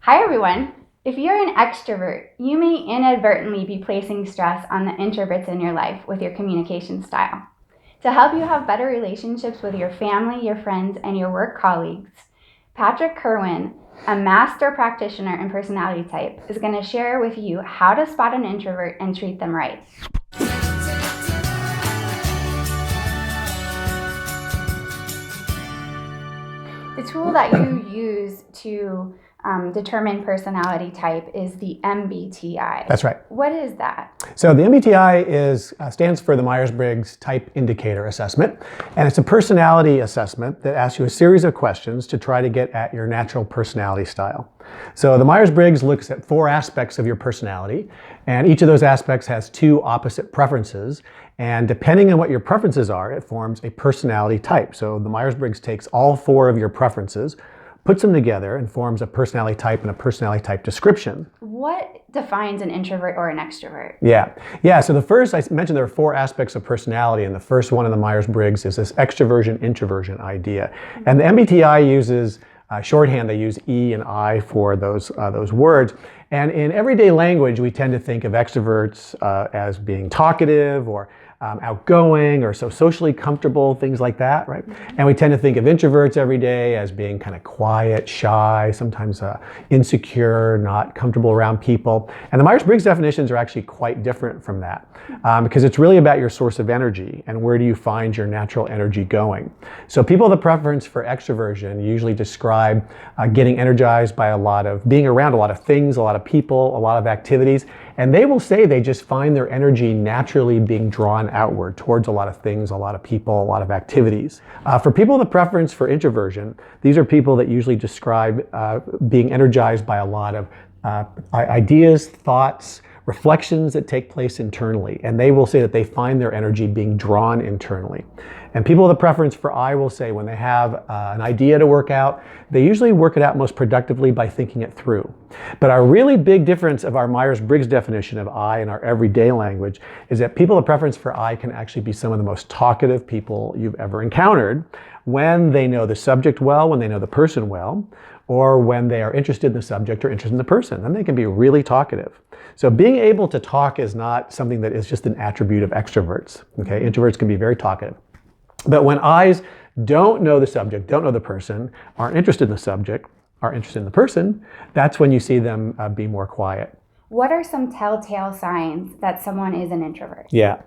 Hi everyone! If you're an extrovert, you may inadvertently be placing stress on the introverts in your life with your communication style. To help you have better relationships with your family, your friends, and your work colleagues, Patrick Kerwin, a Master Practitioner in personality type, is going to share with you how to spot an introvert and treat them right. The tool that you use to determine personality type is the MBTI. That's right. What is that? So the MBTI stands for the Myers-Briggs Type Indicator assessment, and it's a personality assessment that asks you a series of questions to try to get at your natural personality style. So the Myers-Briggs looks at 4 aspects of your personality, and each of those aspects has 2 opposite preferences, and depending on what your preferences are, it forms a personality type. So the Myers-Briggs takes all 4 of your preferences, puts them together, and forms a personality type and a personality type description. What defines an introvert or an extrovert? Yeah. So the first, I mentioned there are 4 aspects of personality, and the first one in the Myers-Briggs is this extroversion, introversion idea. And the MBTI uses shorthand. They use E and I for those words. And in everyday language, we tend to think of extroverts as being talkative or outgoing or so socially comfortable, things like that, right? And we tend to think of introverts every day as being kind of quiet, shy, sometimes insecure, not comfortable around people. And the Myers-Briggs definitions are actually quite different from that because it's really about your source of energy and where do you find your natural energy going. So people with a preference for extroversion usually describe getting energized by being around a lot of things, a lot of people, a lot of activities. And they will say they just find their energy naturally being drawn outward towards a lot of things, a lot of people, a lot of activities. For people with a preference for introversion, these are people that usually describe being energized by a lot of ideas, thoughts, reflections that take place internally. And they will say that they find their energy being drawn internally. And people with a preference for I will say when they have an idea to work out, they usually work it out most productively by thinking it through. But our really big difference of our Myers-Briggs definition of I in our everyday language is that people with a preference for I can actually be some of the most talkative people you've ever encountered when they know the subject well, when they know the person well, or when they are interested in the subject or interested in the person. Then they can be really talkative. So being able to talk is not something that is just an attribute of extroverts. Okay, introverts can be very talkative. But when I's don't know the subject, don't know the person, aren't interested in the subject, are interested in the person, that's when you see them be more quiet. What are some telltale signs that someone is an introvert? Yeah.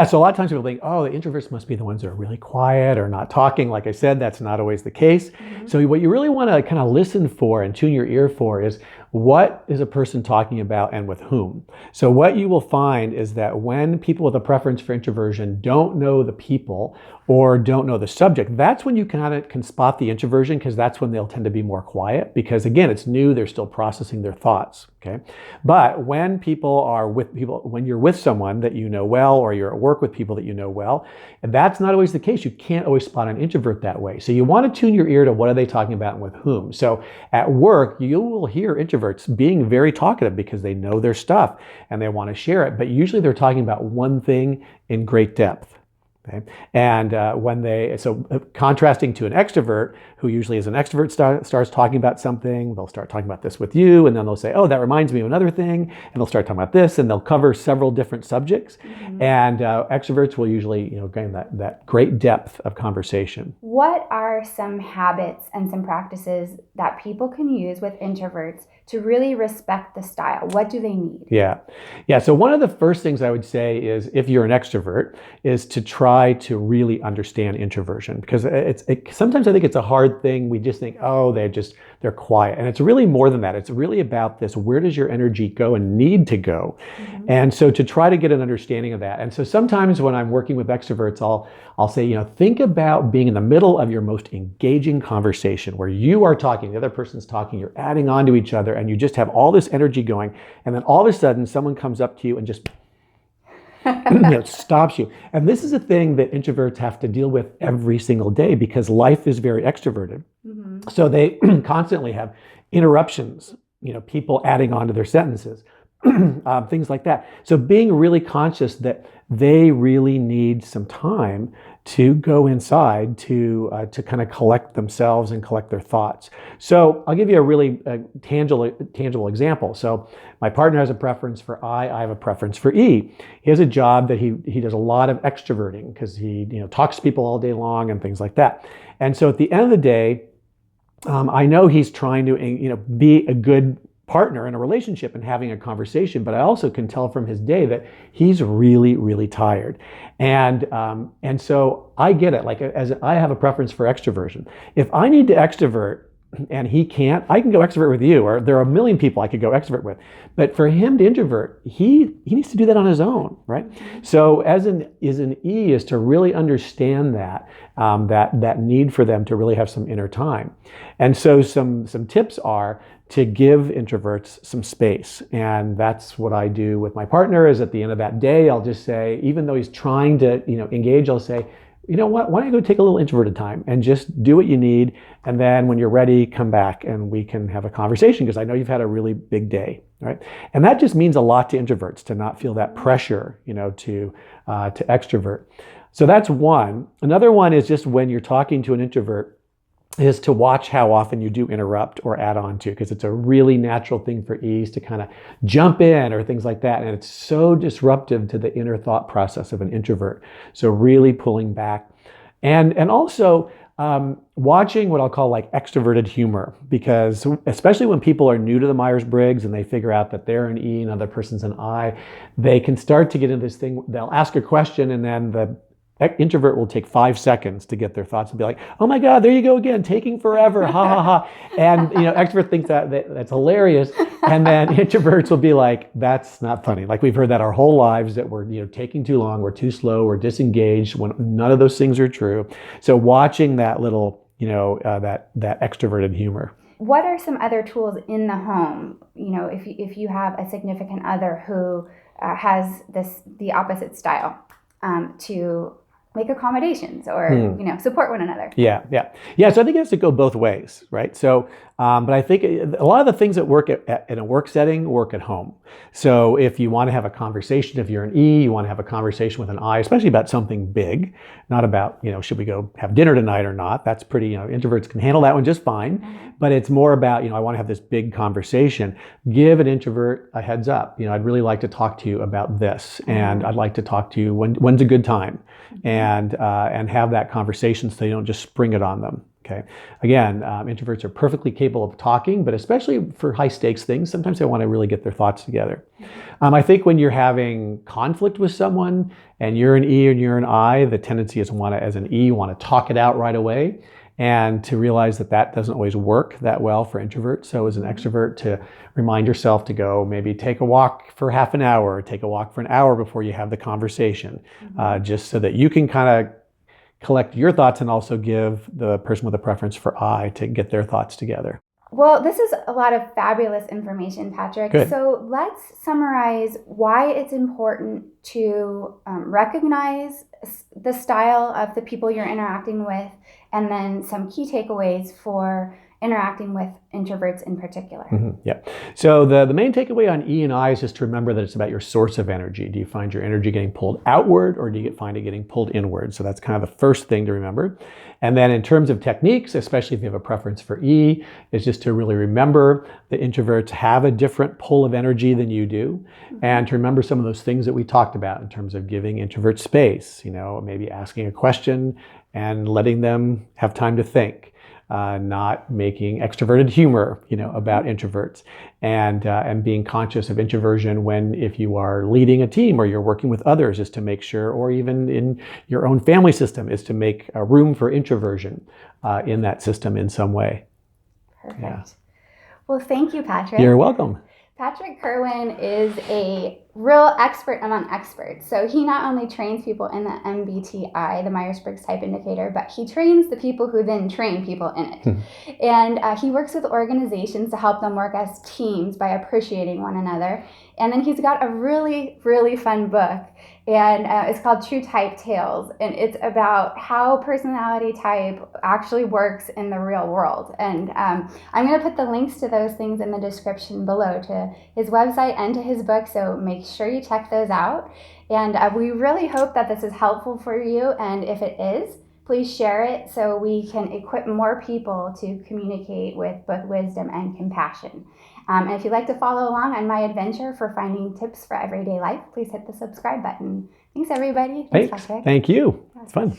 So a lot of times people think, oh, the introverts must be the ones that are really quiet or not talking. Like I said, that's not always the case. Mm-hmm. So what you really want to kind of listen for and tune your ear for is what is a person talking about and with whom? So what you will find is that when people with a preference for introversion don't know the people or don't know the subject, that's when you kind of can spot the introversion, because that's when they'll tend to be more quiet, because again, it's new, they're still processing their thoughts, okay? But when when you're with someone that you know well, or you're at work with people that you know well, and that's not always the case. You can't always spot an introvert that way. So you want to tune your ear to what are they talking about and with whom. So at work, you will hear introverts being very talkative because they know their stuff and they want to share it, but usually they're talking about one thing in great depth. Okay. And contrasting to an extrovert, who usually is an extrovert, starts talking about something, they'll start talking about this with you, and then they'll say, oh, that reminds me of another thing, and they'll start talking about this, and they'll cover several different subjects. Mm-hmm. And extroverts will usually, gain that great depth of conversation. What are some habits and some practices that people can use with introverts to really respect the style? What do they need? Yeah. So one of the first things I would say is, if you're an extrovert, is to try to really understand introversion, because sometimes I think it's a hard thing. We just think, oh, they're quiet. And it's really more than that. It's really about this, where does your energy go and need to go? Mm-hmm. And so to try to get an understanding of that. And so sometimes when I'm working with extroverts, I'll say, think about being in the middle of your most engaging conversation where you are talking, the other person's talking, you're adding on to each other, and you just have all this energy going. And then all of a sudden someone comes up to you and just stops you. And this is a thing that introverts have to deal with every single day because life is very extroverted. Mm-hmm. So they constantly have interruptions, people adding on to their sentences, things like that. So being really conscious that they really need some time to go inside to kind of collect themselves and collect their thoughts. So I'll give you a really tangible example. So my partner has a preference for I have a preference for E. He has a job that he does a lot of extroverting because he talks to people all day long and things like that. And so at the end of the day, I know he's trying to be a good partner in a relationship and having a conversation, but I also can tell from his day that he's really, really tired. And so I get it. Like, as I have a preference for extroversion. If I need to extrovert and he can't, I can go extrovert with you, or there are a million people I could go extrovert with. But for him to introvert, he needs to do that on his own, right? So as an E is to really understand that need for them to really have some inner time. And so some tips are to give introverts some space. And that's what I do with my partner. Is at the end of that day, I'll just say, even though he's trying to engage, I'll say, you know what, why don't you go take a little introverted time and just do what you need. And then when you're ready, come back and we can have a conversation, because I know you've had a really big day, right? And that just means a lot to introverts, to not feel that pressure, to extrovert. So that's one. Another one is just when you're talking to an introvert, is to watch how often you do interrupt or add on to, because it's a really natural thing for E's to kind of jump in or things like that. And it's so disruptive to the inner thought process of an introvert. So really pulling back. And also watching what I'll call like extroverted humor, because especially when people are new to the Myers-Briggs and they figure out that they're an E and another person's an I, they can start to get into this thing. They'll ask a question and then the introvert will take 5 seconds to get their thoughts and be like, oh my God, there you go again, taking forever, ha ha ha. And extrovert thinks that's hilarious. And then introverts will be like, that's not funny. Like, we've heard that our whole lives, that we're taking too long, we're too slow, we're disengaged, when none of those things are true. So watching that little, that extroverted humor. What are some other tools in the home? If you have a significant other who has the opposite style, to make accommodations or support one another. Yeah. So I think it has to go both ways, right? So, but I think a lot of the things that work in a work setting work at home. So if you want to have a conversation, if you're an E, you want to have a conversation with an I, especially about something big, not about should we go have dinner tonight or not. That's pretty introverts can handle that one just fine. Mm-hmm. But it's more about I want to have this big conversation. Give an introvert a heads up. I'd really like to talk to you about this, and I'd like to talk to you when's a good time. And have that conversation so you don't just spring it on them. Okay. Again, introverts are perfectly capable of talking, but especially for high stakes things, sometimes they want to really get their thoughts together. I think when you're having conflict with someone and you're an E and you're an I, the tendency is as an E, want to talk it out right away, and to realize that doesn't always work that well for introverts. So as an extrovert, to remind yourself to go maybe take a walk for half an hour, or take a walk for an hour before you have the conversation, just so that you can kind of collect your thoughts and also give the person with a preference for I to get their thoughts together. Well, this is a lot of fabulous information, Patrick. Good. So let's summarize why it's important to recognize the style of the people you're interacting with, and then some key takeaways for interacting with introverts in particular. Yeah. So the main takeaway on E and I is just to remember that it's about your source of energy. Do you find your energy getting pulled outward, or do you find it getting pulled inward? So that's kind of the first thing to remember. And then in terms of techniques, especially if you have a preference for E, is just to really remember that introverts have a different pull of energy than you do. And to remember some of those things that we talked about in terms of giving introverts space, maybe asking a question and letting them have time to think. Not making extroverted humor, about introverts, and being conscious of introversion if you are leading a team or you're working with others, is to make sure, or even in your own family system, is to make a room for introversion in that system in some way. Perfect. Yeah. Well, thank you, Patrick. You're welcome. Patrick Kerwin is a real expert among experts. So he not only trains people in the MBTI, the Myers-Briggs Type Indicator, but he trains the people who then train people in it. And he works with organizations to help them work as teams by appreciating one another. And then he's got a really, really fun book, and it's called True Type Tales, and it's about how personality type actually works in the real world. And I'm going to put the links to those things in the description below, to his website and to his book, so make sure you check those out. And we really hope that this is helpful for you, and if it is, please share it so we can equip more people to communicate with both wisdom and compassion. And if you'd like to follow along on my adventure for finding tips for everyday life, please hit the subscribe button. Thanks, everybody. Thanks. Thank you. It's fun.